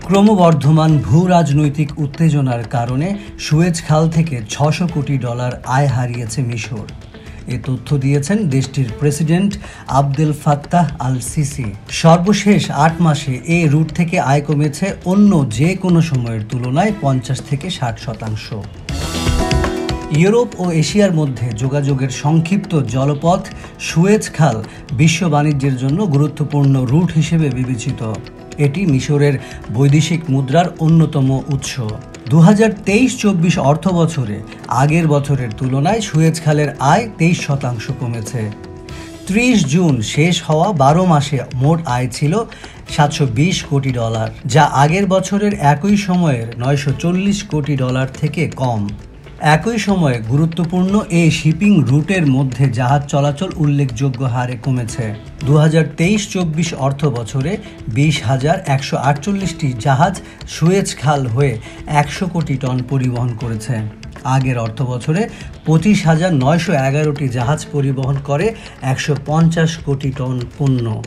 ক্রমবর্ধমান ভূ-রাজনৈতিক উত্তেজনার কারণে সুয়েজ খাল থেকে $600 কোটি আয় হারিয়েছে মিশর। এ তথ্য দিয়েছেন দেশটির president Abdel Fattah al CC. সর্বশেষ 8 মাসে এই রুট থেকে আয় কমেছে অন্য যে কোনো সময়ের তুলনায় 50 থেকে 60%। ইউরোপ ও এশিয়ার মধ্যে যোগাযোগের সংক্ষিপ্ত জলপথ সুয়েজ খাল বিশ্ব বাণিজ্যের জন্য গুরুত্বপূর্ণ রুট হিসেবে বিবেচিত। এটি মিশরের বৈদেশিক মুদ্রার অন্যতম উৎস। 2023-24 অর্থ বছরে আগের বছরের তুলনায় সুয়েজ খালের আয় 23% কমেছে। 30 জুন শেষ হওয়া 12 মাসে মোট আয় ছিল $720 কোটি, যা আগের বছরের একই সময়ের $940 কোটি থেকে কম। একই সময়ে গুরুত্বপূর্ণ এই শিপিং রুটের মধ্যে জাহাজ চলাচল উল্লেখযোগ্য হারে কমেছে। 2023-24 অর্থ বছরে 20,148টি জাহাজ সুয়েজ খাল হয়ে 100 কোটি টন পরিবহন করেছে। আগের অর্থ বছরে 25,911টি জাহাজ পরিবহন করে 150 কোটি টন পণ্য।